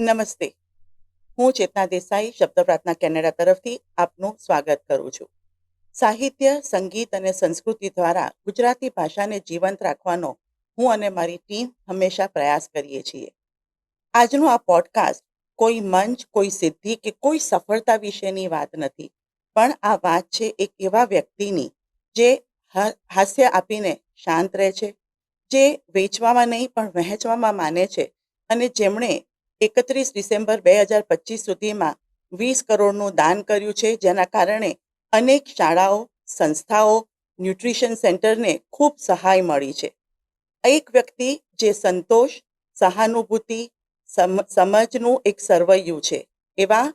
નમસ્તે. હું ચેતના દેસાઈ શબ્દ પ્રાર્થના કેનેડા તરફથી આપનું સ્વાગત કરું છું. સાહિત્ય, સંગીત અને સંસ્કૃતિ દ્વારા ગુજરાતી ભાષાને જીવંત રાખવાનો હું અને મારી ટીમ હંમેશા પ્રયાસ કરીએ છીએ. આજનો આ પોડકાસ્ટ કોઈ મંચ, કોઈ સિદ્ધિ કે કોઈ સફળતા વિશેની વાત નથી, પણ આ વાત છે એક એવા વ્યક્તિની જે હાસ્ય આપીને શાંત રહે છે, જે વેચવામાં નહીં પણ વહેંચવામાં માને છે અને જેમણે 31 ડિસેમ્બર 2025 સુધીમાં 20 કરોડનું દાન કર્યું છે, જેના કારણે અનેક શાળાઓ, સંસ્થાઓ, ન્યુટ્રિશન સેન્ટરને ખૂબ સહાય મળી છે. એક વ્યક્તિ જે સંતોષ, સહાનુભૂતિ, સમજનું એક સરવૈયું છે. એવા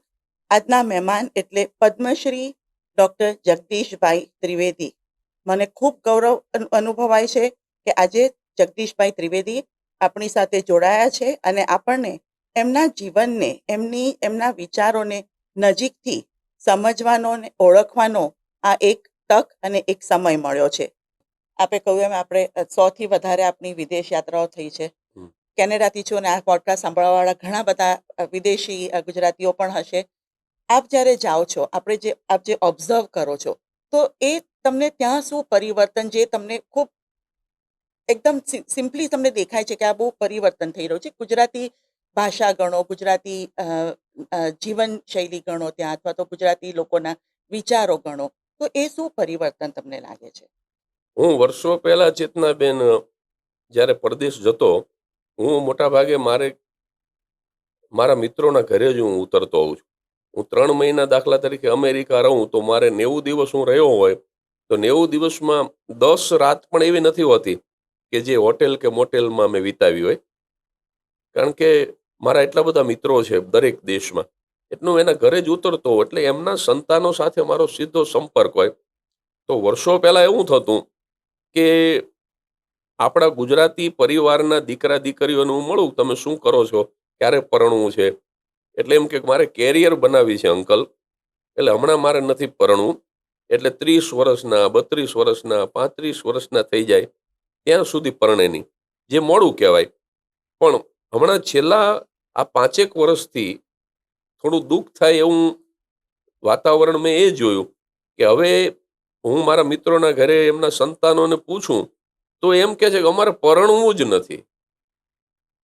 આજના મહેમાન એટલે પદ્મશ્રી ડૉક્ટર જગદીશભાઈ ત્રિવેદી. મને ખૂબ ગૌરવ અનુભવાય છે કે આજે જગદીશભાઈ ત્રિવેદી આપણી સાથે જોડાયા છે અને આપણને એમના જીવનને, એમના વિચારોને નજીકથી સમજવાનો અને ઓળખવાનો આ એક તક અને એક સમય મળ્યો છે. આપણે કહ્યું એમ આપણે 100થી વધારે આપણી વિદેશ યાત્રાઓ થઈ છે. કેનેડાથી છો અને આ પોડકાસ્ટ સાંભળવાવાળા ઘણા બધા વિદેશી ગુજરાતીઓ પણ હશે. આપ જ્યારે જાઓ છો, આપ જે ઓબ્ઝર્વ કરો છો, તો એ તમને ત્યાં શું પરિવર્તન, જે તમને ખૂબ એકદમ સિમ્પલી તમને દેખાય છે કે આ બહુ પરિવર્તન થઈ રહ્યું છે. ગુજરાતી ભાષા ગણો, ગુજરાતી જીવનશૈલી ગણો ત્યાં, અથવા તો ગુજરાતી લોકોના વિચારો ગણો, તો એ શું પરિવર્તન તમને લાગે છે? હું વર્ષો પહેલા ચેતનાબેન જ્યારે પરદેશ જતો, હું મોટા ભાગે મારા મિત્રોના ઘરે જ હું ઉતરતો હોઉં છું. હું 3 મહિના દાખલા તરીકે અમેરિકા રહું તો મારે 90 દિવસ હું રહ્યો હોય તો 90 દિવસમાં 10 રાત પણ એવી નથી હોતી કે જે હોટેલ કે મોટેલમાં મેં વિતાવી હોય. કારણ કે મારા એટલા બધા મિત્રો છે દરેક દેશમાં, એટલું એના ઘરે જ ઉતરતો હોય, એટલે એમના સંતાનો સાથે મારો સીધો સંપર્ક હોય. તો વર્ષો પહેલા એવું થતું કે આપણા ગુજરાતી પરિવારના દીકરા દીકરીઓને હું મળું, તમે શું કરો છો, ક્યારે પરણવું છે, એટલે એમ કે મારે કેરિયર બનાવી છે અંકલ, એટલે હમણાં મારે નથી પરણવું, એટલે 30 વર્ષના, 32 વર્ષના, 35 વર્ષના થઈ જાય ત્યાં સુધી પરણે નહીં, જે મોડું કહેવાય. પણ હમણાં છેલ્લા આ 5 વર્ષથી થોડું દુઃખ થાય એવું વાતાવરણ મેં એ જોયું કે હવે હું મારા મિત્રોના ઘરે એમના સંતાનોને પૂછું તો એમ કે છે કે અમારે પરણવું જ નથી.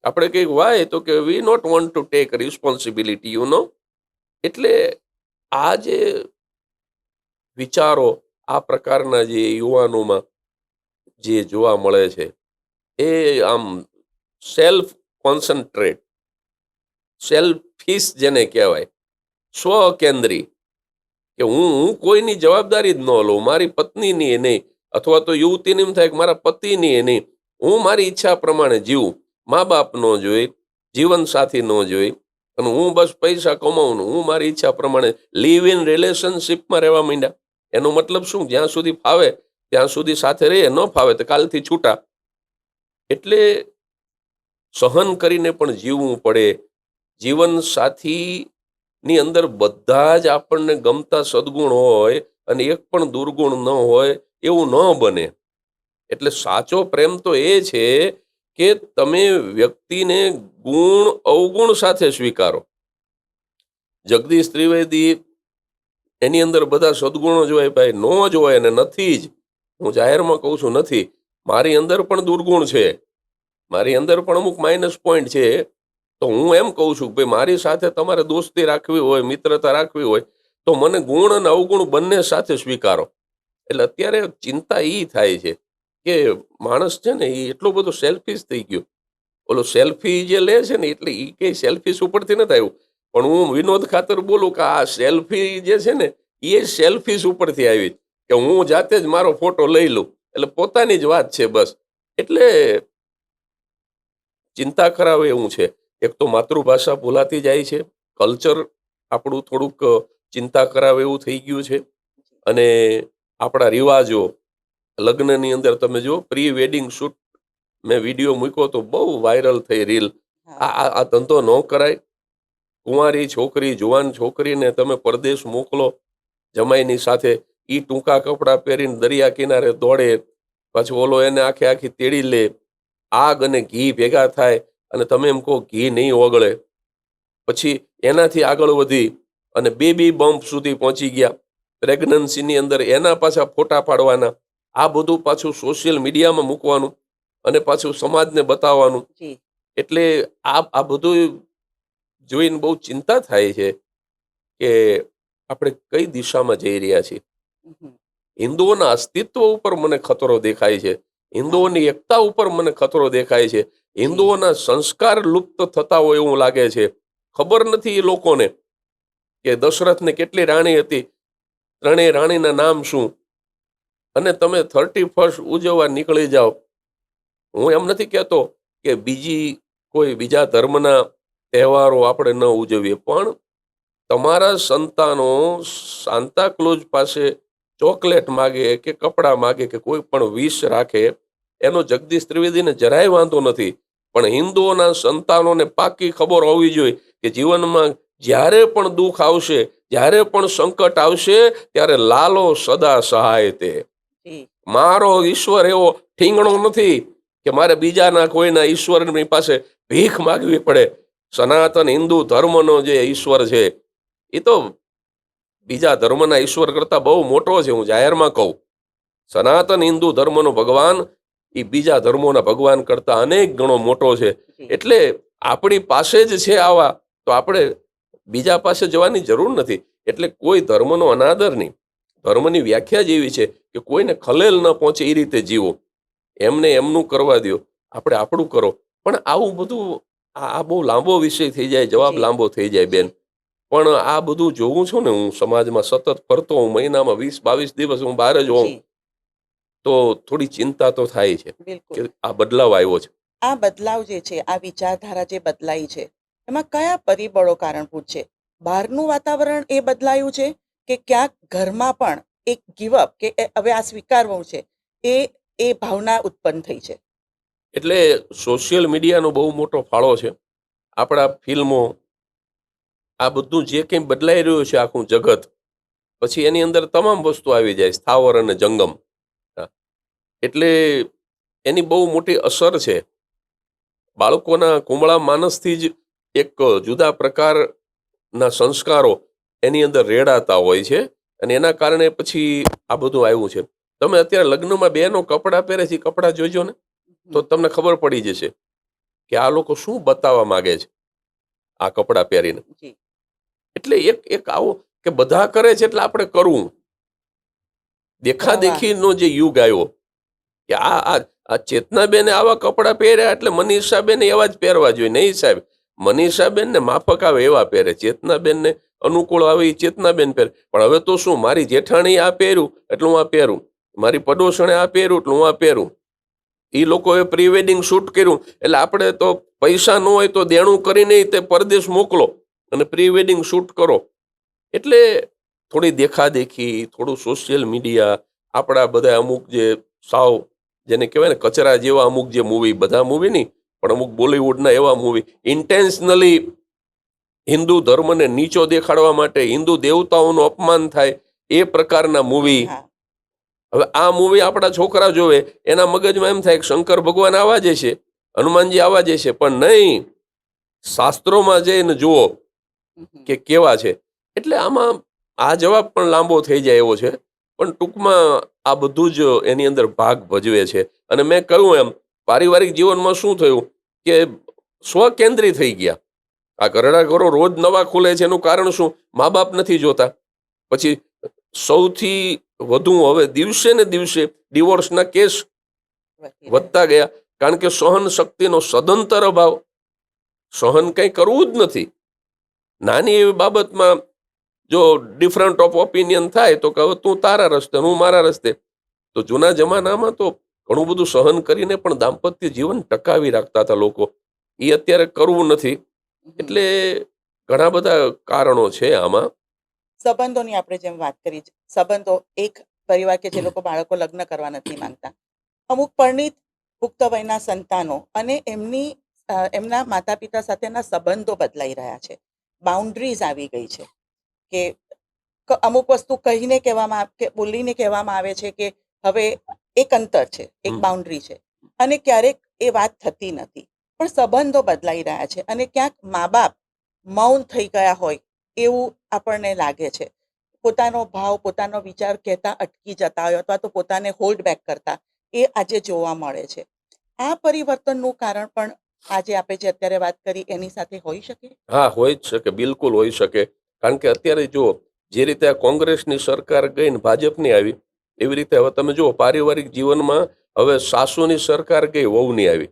આપણે કંઈક વાય તો કે we not want to take responsibility, એટલે આ જે વિચારો, આ પ્રકારના જે યુવાનોમાં જે જોવા મળે છે એ આમ સેલ્ફ કોન્સન્ટ્રેટ, સેલ્ફિશ જેને કહેવાય, સ્વકેન્દ્રી, કે હું કોઈની જવાબદારી જ ન લઉં, મારી પત્નીની નહીં, અથવા તો યુવતીને એમ થાય કે મારા પતિની નહીં, હું મારી ઈચ્છા પ્રમાણે જીવું, મા બાપ ન જોઈ, જીવનસાથી ન જોઈ, અને હું બસ પૈસા કમાવું, હું મારી ઈચ્છા પ્રમાણે લીવ ઇન રિલેશનશીપમાં રહેવા માંડ્યા. એનો મતલબ શું? જ્યાં સુધી ફાવે ત્યાં સુધી સાથે રહીએ, ન ફાવે તો કાલથી છૂટા. એટલે સહન કરીને પણ જીવવું પડે. જીવન સાથીની અંદર બધા જ આપણને ગમતા સદગુણ હોય અને એક પણ દુર્ગુણ ન હોય એવું ન બને. એટલે સાચો પ્રેમ તો એ છે કે તમે વ્યક્તિને ગુણ અવગુણ સાથે સ્વીકારો. જગદીશ ત્રિવેદી, એની અંદર બધા સદગુણો જોવાય ભાઈ, ન જોવાય અને નથી જ. હું જાહેરમાં કહું છું નથી. મારી અંદર પણ દુર્ગુણ છે, મારી અંદર પણ અમુક માઇનસ પોઈન્ટ છે. તો હું એમ કહું છું કે ભાઈ મારી સાથે તમારે દોસ્તી રાખવી હોય, મિત્રતા રાખવી હોય તો મને ગુણ અને અવગુણ બંને સાથે સ્વીકારો. એટલે અત્યારે ચિંતા એ થાય છે કે માણસ છે ને એ એટલો બધો સેલ્ફિશ થઈ ગયો. ઓલો સેલ્ફી જે લે છે ને, એટલે એ કઈ સેલ્ફિશ ઉપરથી નથી આવ્યું, પણ હું વિનોદ ખાતર બોલું કે આ સેલ્ફી જે છે ને એ સેલ્ફિશ ઉપરથી આવી, કે હું જાતે જ મારો ફોટો લઈ લઉં, એટલે પોતાની જ વાત છે બસ. એટલે ચિંતા કરાવે એવું છે. એક તો માતૃભાષા ભૂલાતી જાય છે, કલ્ચર આપણું થોડુંક ચિંતા કરાવે એવું થઈ ગયું છે, અને આપણા રિવાજો, લગ્નની અંદર તમે જો પ્રી વેડિંગ શૂટ મેં વિડીયો મૂક્યો તો બહુ વાયરલ થઈ રીલ. આ ધંધો ન કરાય. કુંવારી છોકરી, જુવાન છોકરીને તમે પરદેશ મોકલો જમાઈની સાથે, ઈ ટૂંકા કપડાં પહેરીને દરિયા કિનારે દોડે, પછી ઓલો એને આખી તેડી લે, આગ અને ઘી ભેગા થાય, અને તમે એમ કહો ઘી નહીં ઓગળે. પછી એનાથી આગળ વધી અને બેબી બમ્પ સુધી પહોંચી ગયા. પ્રેગ્નન્સીની અંદર એના પાછા ફોટા પાડવાના, આ બધું પાછું સોશિયલ મીડિયામાં મૂકવાનું અને પાછું સમાજને બતાવવાનું. જી. એટલે આ બધું જોઈને બહુ ચિંતા થાય છે કે આપણે કઈ દિશામાં જઈ રહ્યા છીએ. હમ. હિન્દુઓના અસ્તિત્વ ઉપર મને ખતરો દેખાય છે, હિન્દુઓની એકતા ઉપર મને ખતરો દેખાય છે, હિન્દુઓના સંસ્કાર લુપ્ત થતા હોય એવું લાગે છે. ખબર નથી એ લોકોને કે દશરથને કેટલી રાણી હતી, ત્રણેય રાણીના નામ શું, અને તમે 31st ઉજવવા નીકળી જાઓ. હું એમ નથી કહેતો કે બીજા ધર્મના તહેવારો આપણે ન ઉજવીએ, પણ તમારા સંતાનો સાન્તાક્લોઝ પાસે ચોકલેટ માગે કે કપડાં માગે કે કોઈ પણ વિશ રાખે, એનો જગદીશ ત્રિવેદીને જરાય વાંધો નથી. પણ હિન્દુઓના સંતાનોને પાકી ખબર હોવી જોઈએ કે જીવનમાં જ્યારે પણ દુઃખ આવશે, જ્યારે પણ સંકટ આવશે, ત્યારે લાલો સદા સહાય તે. જી. મારો ઈશ્વર એવો ઠીંગણો નથી કે મારે બીજાના કોઈના ઈશ્વરની પાસે ભીખ માગવી પડે. સનાતન હિન્દુ ધર્મનો જે ઈશ્વર છે એ તો બીજા ધર્મના ઈશ્વર કરતા બહુ મોટો છે. હું જાહેરમાં કહું, સનાતન હિન્દુ ધર્મનો ભગવાન એ બીજા ધર્મોના ભગવાન કરતા અનેક ગણો મોટો છે. જી. એટલે આપણી પાસે જ છે આવા, તો આપણે બીજા પાસે જવાની જરૂર નથી. એટલે કોઈ ધર્મનો અનાદર નહીં. ધર્મની વ્યાખ્યા જ એવી છે કે કોઈને ખલેલ ન પહોંચે એ રીતે જીવો, એમને એમનું કરવા દો, આપણે આપણું કરો. પણ આવું બધું આ બહુ લાંબો વિષય થઈ જાય, જવાબ જી. લાંબો થઈ જાય બેન. પણ આ બધું જોઉં છું ને, હું સમાજમાં સતત ફરતો હું, મહિનામાં 20-22 દિવસ હું બહાર જ હોઉં, જી. તો થોડી ચિંતા તો થાય છે બિલકુલ. કે આ બદલાવ આવ્યો છે. આ બદલાવ જે છે, આ વિચારધારા જે બદલાઈ છે, એમાં કયા પરિબળો કારણભૂત છે? બહારનું વાતાવરણ એ બદલાયું છે કે ક્યાંક ઘરમાં પણ એક ગીવઅપ કે હવે આ સ્વીકારવું છે, એ એ ભાવના ઉત્પન્ન થઈ છે? એટલે સોશિયલ મીડિયાનો બહુ મોટો ફાળો છે. આપણા ફિલ્મો, આ બધું જે કંઈ બદલાઈ રહ્યું છે આખું જગત, પછી એની અંદર તમામ વસ્તુ આવી જાય, સ્થાવર અને જંગમ. હા. એટલે એની બહુ મોટી અસર છે. બાળકોના કુમળા માનસથી જ એક જુદા પ્રકારના સંસ્કારો એની અંદર રેડાતા હોય છે, અને એના કારણે પછી આ બધું આવ્યું છે. તમે અત્યારે લગ્નમાં બહેનો કપડાં પહેરે છે, કપડાં જોઈજો ને તો તમને ખબર પડી જશે કે આ લોકો શું બતાવવા માંગે છે આ કપડાં પહેરીને. જી. એટલે એક આવો કે બધા કરે છે એટલે આપણે કરવું. દેખાદેખીનો જે યુગ આવ્યો કે આ ચેતનાબેને આવા કપડાં પહેર્યા એટલે મનીષાબેન એવા જ પહેરવા જોઈએ. નહીં સાહેબ, મનીષાબેનને માફક આવે એવા પહેરે, ચેતનાબેનને અનુકૂળ આવે એ ચેતનાબેન પહેરે. પણ હવે તો શું, મારી જેઠાણી આ પહેર્યું એટલે હું આ પહેરું, મારી પડોશણે આ પહેર્યું એટલે હું આ પહેરું. એ લોકોએ પ્રી વેડિંગ શૂટ કર્યું એટલે આપણે તો પૈસા ન હોય તો દેણું કરીને તે પરદેશ મોકલો અને પ્રી વેડિંગ શૂટ કરો. એટલે થોડી દેખાદેખી, થોડું સોશિયલ મીડિયા, આપણા બધા અમુક જે સાવ જેને કહેવાય ને કચરા જેવા અમુક જે મૂવી, બધા મૂવી નહીં પણ અમુક બોલિવૂડના એવા મૂવી, ઇન્ટેન્શનલી હિન્દુ ધર્મને નીચો દેખાડવા માટે, હિન્દુ દેવતાઓનું અપમાન થાય એ પ્રકારના મૂવી. હા. હવે આ મૂવી આપણા છોકરા જોવે, એના મગજમાં એમ થાય કે શંકર ભગવાન આવા જ છે, હનુમાનજી આવા જ છે. પણ નહીં, શાસ્ત્રોમાં જઈને જુઓ કે કેવા છે. એટલે આમાં આ જવાબ પણ લાંબો થઈ જાય એવો છે, પણ ટૂંકમાં આ બધું જ એની અંદર ભાગ ભજવે છે. અને મેં કહ્યું એમ, પારિવારિક જીવનમાં શું થયું કે સ્વકેન્દ્રી થઈ ગયા. આ ઘરડા ઘરો રોજ નવા ખુલે છે, એનું કારણ શું? મા બાપ નથી જોતા. પછી સૌથી વધુ હવે દિવસે ને દિવસે ડિવોર્સના કેસ વધતા ગયા, કારણ કે સહન શક્તિનો સદંતર અભાવ. સહન કંઈ કરવું જ નથી. નાની એવી બાબતમાં જો ડિફરન્ટ ઓફ ઓપિનિયન થાય તો કહો તું તારા રસ્તે, હું મારા રસ્તે. તો જૂના જમાનામાં તો ઘણું બધું સહન કરીને પણ દાંપત્ય જીવન ટકાવી રાખતા હતા લોકો. એ અત્યારે કરવું નથી. એટલે ઘણા બધા કારણો છે આમાં. સંબંધોની આપણે જેમ વાત કરી, સંબંધો, એક પરિવાર કે જે લોકો બાળકો લગ્ન કરવા નથી માંગતા, અમુક પરિણીત પુખ્ત વયના સંતાનો અને એમના માતા પિતા સાથેના સંબંધો બદલાઈ રહ્યા છે. બાઉન્ડ્રીઝ આવી ગઈ છે કે અમુક વસ્તુ કહીને કહેવામાં કે બોલીને કહેવામાં આવે છે કે હવે એક અંતર છે, એક બાઉન્ડ્રી છે, અને ક્યારેક એ વાત થતી નથી. પણ સંબંધો બદલાઈ રહ્યા છે અને ક્યાંક મા બાપ મૌન થઈ ગયા હોય એવું આપણને લાગે છે. પોતાનો ભાવ, પોતાનો વિચાર કહેતા અટકી જતા હોય અથવા તો પોતાને હોલ્ડ બેક કરતા એ આજે જોવા મળે છે. આ પરિવર્તનનું કારણ પણ આજે આપણે જે અત્યારે વાત કરી એની સાથે હોઈ શકે? હા, હોઈ જ શકે, બિલકુલ હોઈ શકે. કારણ કે અત્યારે જુઓ, જે રીતે આ કોંગ્રેસની સરકાર ગઈ ને ભાજપની આવી, એવી રીતે હવે તમે જુઓ પારિવારિક જીવનમાં હવે સાસુની સરકાર ગઈ, વહુની આવી.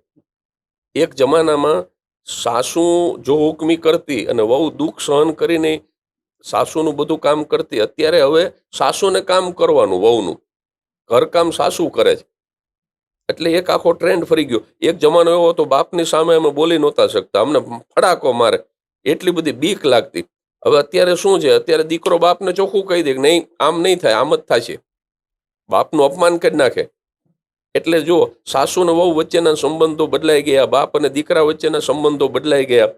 એક જમાનામાં સાસુ જો હુકમી કરતી અને વહુ દુઃખ સહન કરીને સાસુનું બધું કામ કરતી. અત્યારે હવે સાસુને કામ કરવાનું, વહુનું ઘરકામ સાસુ કરે છે. એટલે એક આખો ટ્રેન્ડ ફરી ગયો. એક જમાનો એવો હતો, બાપની સામે અમે બોલી નહોતા શકતા, અમને ફડાકો મારે, એટલી બધી બીક લાગતી. હવે અત્યારે શું છે, અત્યારે દીકરો બાપને ચોખ્ખું કહી દે કે નહીં, આમ નહીં થાય, આમ જ થશે, બાપનું અપમાન કરી નાખે. એટલે જો સાસુ અને વહુ વચ્ચેના સંબંધો બદલાઈ ગયા, બાપ અને દીકરા વચ્ચેના સંબંધો બદલાઈ ગયા.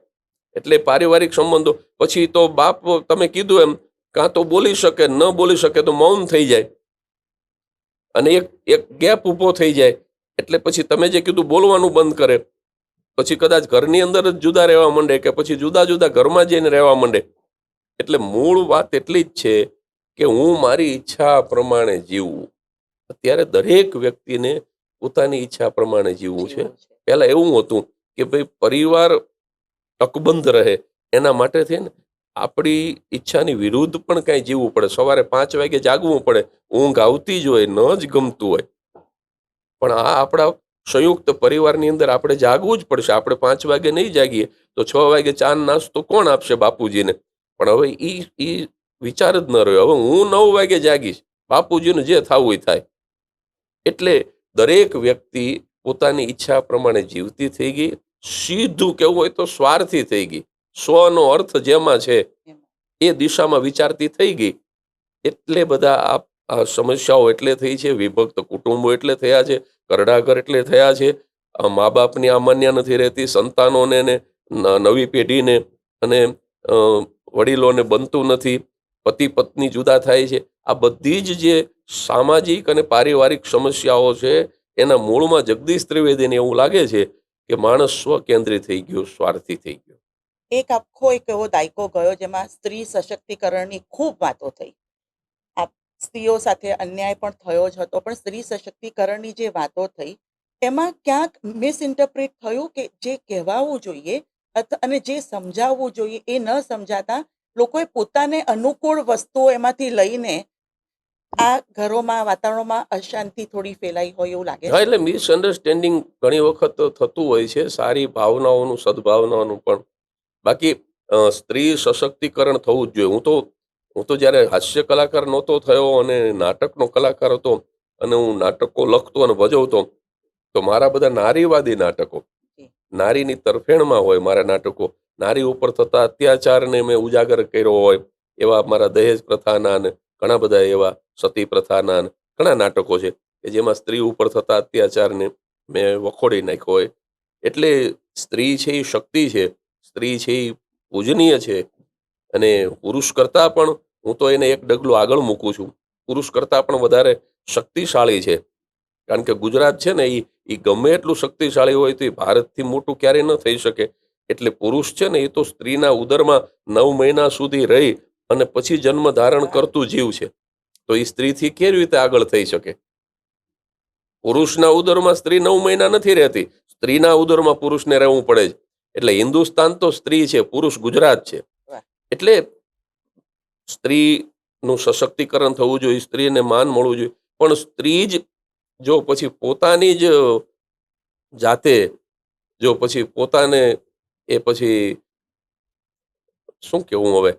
એટલે પારિવારિક સંબંધો પછી તો બાપ, તમે કીધું એમ, કાં તો બોલી શકે, ન બોલી શકે તો મૌન થઈ જાય અને એક એક ગેપ ઊભો થઈ જાય. એટલે પછી તમે જે કીધું બોલવાનું બંધ કરે, પછી કદાચ ઘરની અંદર જ જુદા રહેવા માંડે કે પછી જુદા જુદા ઘરમાં જઈને રહેવા માંડે. એટલે મૂળ વાત એટલી જ છે કે હું મારી ઈચ્છા પ્રમાણે જીવવું. અત્યારે દરેક વ્યક્તિને પોતાની ઈચ્છા પ્રમાણે જીવવું છે. જીવવું છે. પહેલા એવું હતું કે ભાઈ પરિવાર અકબંધ રહે, એના માટે થઈને આપણી ઈચ્છાની વિરુદ્ધ પણ કાંઈ જીવવું પડે. સવારે 5 વાગે જાગવું પડે, ઊંઘ આવતી જ હોય, ન જ ગમતું હોય, પણ આ આપણા સંયુક્ત પરિવારની અંદર આપણે જાગવું જ પડશે. આપણે 5 વાગે નહીં જાગીએ તો 6 વાગે ચા નાસ્તો કોણ આપશે બાપુજીને? પણ હવે ઈ વિચાર જ ન રહ્યો. હવે હું 9 વાગે જાગીશ, બાપુજીનું જે થવું એ થાય. એટલે દરેક વ્યક્તિ પોતાની ઈચ્છા પ્રમાણે જીવતી થઈ ગઈ. સીધું કેવું હોય તો સ્વાર્થી થઈ ગઈ. સ્વનો અર્થ જેમાં છે એમ. એ દિશામાં વિચારતી થઈ ગઈ. એટલે બધા આ સમસ્યાઓ એટલે થઈ છે. વિભક્ત કુટુંબો એટલે થયા છે, કરડાઘર એટલે થયા છે. મા બાપની અમાન્ય નથી રહેતી, સંતાનોને ને નવી પેઢીને અને વડીલોને બનતું નથી, પતિ પત્ની જુદા થાય છે. આ બધી જ જે સામાજિક અને પારિવારિક સમસ્યાઓ છે, એના મૂળમાં જગદીશ ત્રિવેદીને એવું લાગે છે કે માણસ સ્વકેન્દ્રી થઈ ગયો, સ્વાર્થી થઈ ગયો. એક આખો એક એવો દાયકો ગયો જેમાં સ્ત્રી સશક્તિકરણની ખૂબ વાતો થઈ. આ સ્ત્રીઓ સાથે અન્યાય પણ થયો જ હતો, પણ સ્ત્રી સશક્તિકરણની જે વાતો થઈ એમાં ક્યાંક મિસઇન્ટરપ્રિટ થયું કે જે કહેવાવું જોઈએ અને જે સમજાવવું જોઈએ એ ન સમજાતા લોકોએ પોતાને અનુકૂળ વસ્તુઓ એમાંથી લઈને આ ઘરોમાં, વાતાવરણમાં અશાંતિ થોડી ફેલાઈ હોય એવું લાગે હા, છે. એટલે મિસઅન્ડરસ્ટેન્ડિંગ ઘણી વખત થતું હોય છે, સારી ભાવનાઓનું, સદભાવનાઓનું પણ. બાકી સ્ત્રી સશક્તિકરણ થવું જ જોઈએ. હું તો જ્યારે હાસ્ય કલાકાર નહોતો થયો અને નાટકનો કલાકાર હતો અને હું નાટકો લખતો અને ભજવતો, તો મારા બધા નારીવાદી નાટકો, જી. નારીની તરફેણમાં હોય મારા નાટકો. નારી ઉપર થતા અત્યાચારને મેં ઉજાગર કર્યો હોય એવા મારા દહેજ પ્રથાના અને ઘણા બધા એવા સતી પ્રથાના અને ઘણા નાટકો છે કે જેમાં સ્ત્રી ઉપર થતા અત્યાચારને મેં વખોડી નાખ્યો હોય. એટલે સ્ત્રી છે એ શક્તિ છે, સ્ત્રી છે એ પૂજનીય છે અને પુરુષ કરતાં પણ હું તો એને એક ડગલું આગળ મૂકું છું. પુરુષ કરતાં પણ વધારે શક્તિશાળી છે. કારણ કે ગુજરાત છે ને એ ગમે એટલું શક્તિશાળી હોય તો એ ભારતથી મોટું ક્યારેય ન થઈ શકે. એટલે પુરુષ છે ને એ તો સ્ત્રીના ઉદરમાં 9 મહિના સુધી રહી અને પછી જન્મ ધારણ કરતું જીવ છે. તો એ સ્ત્રીથી કેવી રીતે આગળ થઈ શકે? પુરુષના ઉદરમાં સ્ત્રી 9 મહિના નથી રહેતી, સ્ત્રીના ઉદરમાં પુરુષને રહેવું પડે છે. એટલે હિન્દુસ્તાન તો સ્ત્રી છે, પુરુષ ગુજરાત છે. વાહ. એટલે સ્ત્રીનું સશક્તિકરણ થવું જોઈએ, સ્ત્રીને માન મળવું જોઈએ. પણ સ્ત્રી જ જો પછી પોતાની જ જાતે, જો પછી પોતાને એ પછી શું કેવું હવે,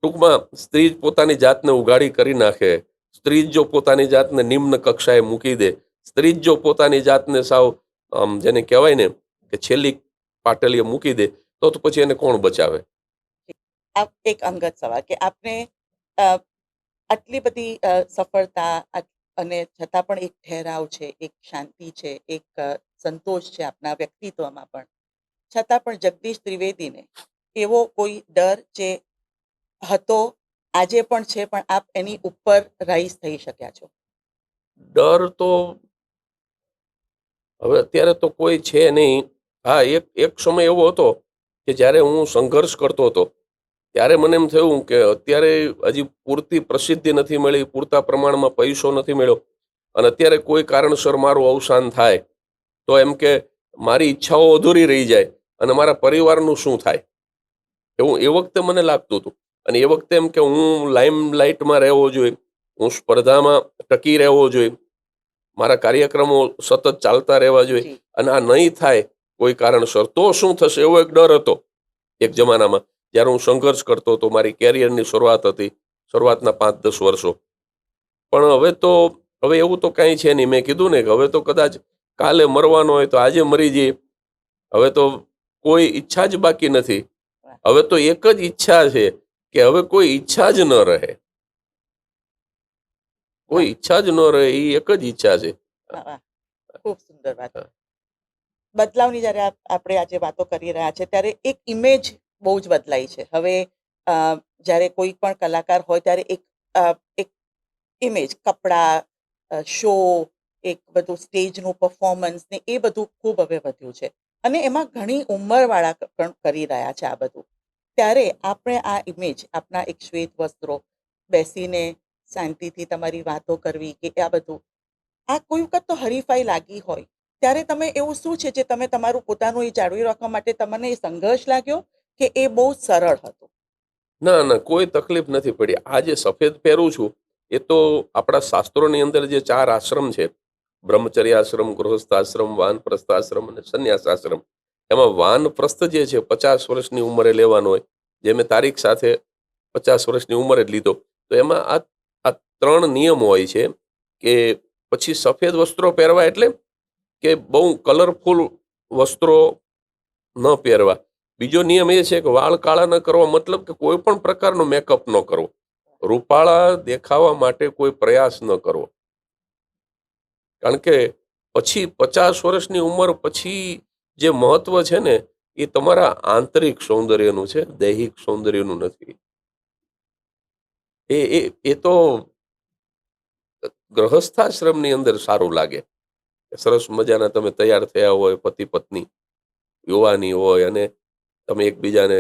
ટૂંકમાં સ્ત્રી જ પોતાની જાતને ઉઘાડી કરી નાખે, સ્ત્રી જ જો પોતાની જાતને નિમ્ન કક્ષાએ મૂકી દે, સ્ત્રી જ જો પોતાની જાતને સાવ જેને કહેવાય ને કે છેલ્લી પાટલીએ મૂકી દે, તો પછી એને કોણ બચાવે? આ એક અંગત સવાલ કે આપને અ, આટલી બધી સફળતા અને છતાં પણ એક ઠહેરાવ છે, એક શાંતિ છે, એક સંતોષ છે આપના વ્યક્તિત્વમાં પણ, છતાં પણ જગદીશ ત્રિવેદીને એવો કોઈ ડર જે હતો, આજે પણ છે, પણ આપ એની ઉપર રાઈઝ થઈ શક્યા છો? ડર તો હવે અત્યારે તો કોઈ છે નહીં. હા, એક એક સમય એવો હતો કે જ્યારે હું સંઘર્ષ કરતો હતો ત્યારે મને એમ થયું કે અત્યારે હજી પૂરતી પ્રસિદ્ધિ નથી મળી, પૂરતા પ્રમાણમાં પૈસો નથી મળ્યો, અને અત્યારે કોઈ કારણસર મારું અવસાન થાય તો એમ કે મારી ઈચ્છાઓ અધૂરી રહી જાય અને મારા પરિવારનું શું થાય, એવું એ વખતે મને લાગતું હતું. અને એ વખતે એમ કે હું લાઇમ લાઇટમાં રહેવો જોઈએ, હું સ્પર્ધામાં ટકી રહેવો જોઈએ, મારા કાર્યક્રમો સતત ચાલતા રહેવા જોઈએ, જી અને આ નહીં થાય કોઈ કારણસર તો શું થશે એવો એક ડર હતો એક જમાનામાં, જ્યારે હું સંઘર્ષ કરતો હતો, મારી કેરિયરની શરૂઆત હતી, શરૂઆતના 5-10 વર્ષો. પણ હવે એવું તો કાંઈ છે નહીં. મેં કીધું ને કે હવે તો કદાચ કાલે મરવાનો હોય તો આજે મરી જઈએ. હવે તો કોઈ ઈચ્છા જ બાકી નથી. હવે તો એક જ ઈચ્છા છે કે હવે કોઈ ઈચ્છા જ ન રહે, કોઈ ઈચ્છા જ ન રહે, એ એક જ ઈચ્છા છે. વાહ, વાહ. ખૂબ સુંદર વાત. બદલાવની જ્યારે આપણે આજે વાતો કરી રહ્યા છે ત્યારે એક ઇમેજ બહુ જ બદલાઈ છે. હવે જ્યારે કોઈ પણ કલાકાર હોય ત્યારે એક ઇમેજ, કપડાં, શો, એક બધું સ્ટેજનું પરફોર્મન્સ ને એ બધું ખૂબ હવે વધ્યું છે અને એમાં ઘણી ઉંમરવાળા પણ કરી રહ્યા છે આ બધું. ત્યારે આપણે આ ઇમેજ, આપણા એક શ્વેત વસ્ત્રો, બેસીને શાંતિથી તમારી વાતો કરવી કે આ બધું, આ કોઈ વખત તો હરીફાઈ લાગી હોય ત્યારે તમે એવું શું છે જે તમે તમારું પોતાનું એ જાળવી રાખવા માટે તમને એ સંઘર્ષ લાગ્યો કે એ બહુ સરળ હતું? ના ના, કોઈ તકલીફ નથી પડી. આ જે સફેદ પહેરું છું એ તો આપણા શાસ્ત્રોની અંદર જે 4 આશ્રમ છે, બ્રહ્મચર્ય આશ્રમ, ગૃહસ્થ આશ્રમ, વાનપ્રસ્થ આશ્રમ અને સંન્યાસ આશ્રમ. એમાં વાનપ્રસ્થ જે છે 50 વર્ષની ઉંમરે લેવાનો હોય, જે મેં તારીખ સાથે 50 વર્ષની ઉંમરે જ લીધો. તો એમાં આ 3 નિયમો હોય છે કે પછી સફેદ વસ્ત્રો પહેરવા એટલે કે બહુ કલરફુલ વસ્ત્રો ન પહેરવા. બીજો નિયમ એ છે કે વાળ કાળા ન કરવા, મતલબ કે કોઈ પણ પ્રકારનો મેકઅપ ન કરવો, રૂપાળા દેખાવા માટે કોઈ પ્રયાસ ન કરવો. કારણ કે પછી 50 વર્ષની ઉંમર પછી જે મહત્વ છે ને એ તમારા આંતરિક સૌંદર્યનું છે, દૈહિક સૌંદર્યનું નથી. એ તો ગ્રહસ્થાશ્રમની અંદર સારું લાગે. સરસ મજાના તમે તૈયાર થયા હોય, પતિ પત્ની યુવાની હોય, અને તમે એકબીજાને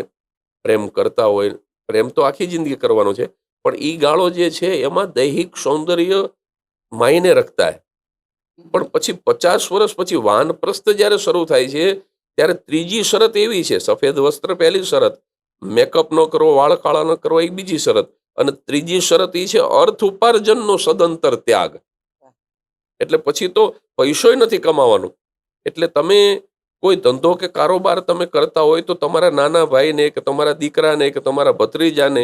પ્રેમ કરતા હોય. પ્રેમ તો આખી જિંદગી કરવાનો છે, પણ ઈ ગાળો જે છે એમાં દૈહિક સૌંદર્ય માયને રખતા હે. પણ પછી 50 વર્ષ પછી વાનપ્રસ્થ જ્યારે શરૂ થાય છે ત્યારે ત્રીજી શરત એવી છે, સફેદ વસ્ત્ર પહેલી શરત, મેકઅપ ન કરવો, વાળ કાળા ન કરવા એ બીજી શરત, અને ત્રીજી શરત એ છે અર્થ ઉપાર્જનનો સદંતર ત્યાગ. એટલે પછી તો પૈસોય નથી કમાવાનો. એટલે તમે કોઈ ધંધો કે કારોબાર તમે કરતા હોય તો તમારા નાના ભાઈને કે તમારા દીકરાને કે તમારા ભત્રીજાને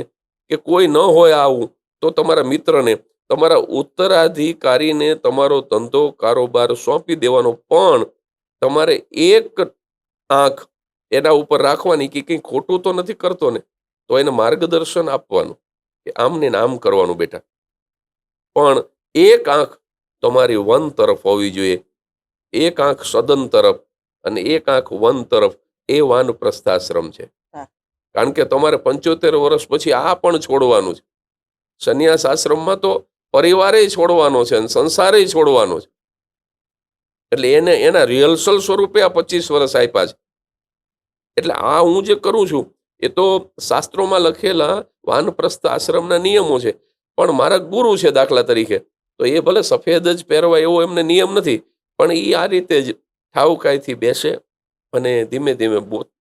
કે કોઈ ન હોય આવું તો તમારા મિત્રને, તમારા ઉત્તરાધિકારીને તમારો ધંધો કારોબાર સોંપી દેવાનો. પણ તમારે એક આંખ એના ઉપર રાખવાની કે કંઈ ખોટું તો નથી કરતો ને, તો એને માર્ગદર્શન આપવાનું કે આમ ને આમ કરવાનું બેટા. પણ એક આંખ તમારી વન તરફ હોવી જોઈએ, એક આંખ સદન તરફ અને એક આંખ વન તરફ. એ વાનપ્રસ્થાશ્રમ છે. કારણ કે તમારે 75 વર્ષ પછી આ પણ છોડવાનું છે. સંન્યાસ આશ્રમમાં તો પરિવારે છોડવાનો છે અને સંસારે છોડવાનો છે. એટલે એના રિહર્સલ સ્વરૂપે આ 25 વર્ષ આપ્યા છે. એટલે આ હું જે કરું છું એ તો શાસ્ત્રોમાં લખેલા વાનપ્રસ્થ આશ્રમના નિયમો છે. પણ મારા ગુરુ છે દાખલા તરીકે, તો એ ભલે સફેદ જ પહેરવા એવો એમને નિયમ નથી, પણ એ આ રીતે જ ઠાવકાઈથી બેસે અને ધીમે ધીમે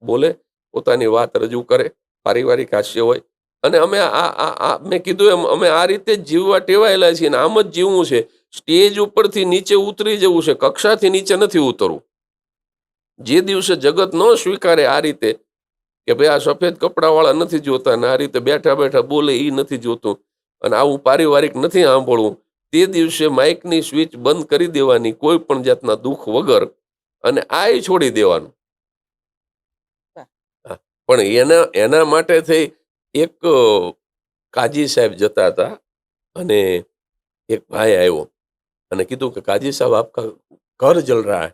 બોલે, પોતાની વાત રજૂ કરે, પારિવારિક હાસ્ય હોય. અને અમે મેં કીધું એમ અમે આ રીતે જ જીવવા ટેવાયેલા છીએ, અને આમ જ જીવવું છે. સ્ટેજ ઉપરથી નીચે ઉતરી જવું છે, કક્ષાથી નીચે નથી ઉતરવું. જે દિવસે જગત ન સ્વીકારે આ રીતે કે ભાઈ આ સફેદ કપડાવાળા નથી જોતા ને આ રીતે બેઠા બેઠા બોલે એ નથી જોતું અને આવું પારિવારિક નથી સાંભળવું, તે દિવસે માઇકની સ્વિચ બંધ કરી દેવાની, કોઈ પણ જાતના દુઃખ વગર, અને આ છોડી દેવાનું. પણ એના માટે થઈ એક કાજી સાહેબ જતા હતા અને એક ભાઈ આવ્યો અને કીધું કે કાજી સાહેબ આપકા ઘર જલ રહા હૈ.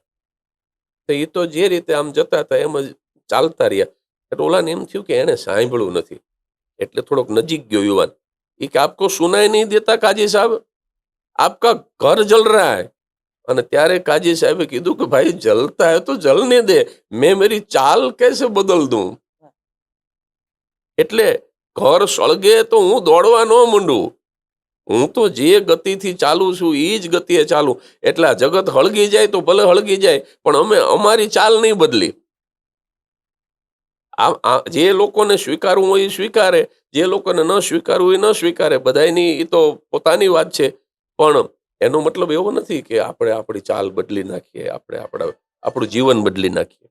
તો એ તો જે રીતે આમ જતા હતા એમ જ ચાલતા રહ્યા. એટલે ઓલાને એમ થયું કે એને સાંભળ્યું નથી, એટલે થોડોક નજીક ગયો યુવાન. એ કે આપકો સુનાઈ નહીં દેતા કાજી સાહેબ, આપકા ઘર જલ રહા હૈ. અને ત્યારે કાજી સાહેબે કીધું કે ભાઈ જલતા હે તો જલને દે, મેં મેરી ચાલ કેસે બદલ દઉં. એટલે ઘર સળગે તો હું દોડવા ન માંડું. હું તો જે ગતિથી ચાલુ છું એ જ ગતિએ ચાલુ. એટલે આ જગત હળગી જાય તો ભલે હળગી જાય, પણ અમે અમારી ચાલ નહીં બદલી. જે લોકોને સ્વીકારવું હોય એ સ્વીકારે, જે લોકોને ન સ્વીકારવું એ ન સ્વીકારે. બધાની એ તો પોતાની વાત છે. પણ એનો મતલબ એવો નથી કે આપણે આપણી ચાલ બદલી નાખીએ, આપણે આપણું જીવન બદલી નાખીએ.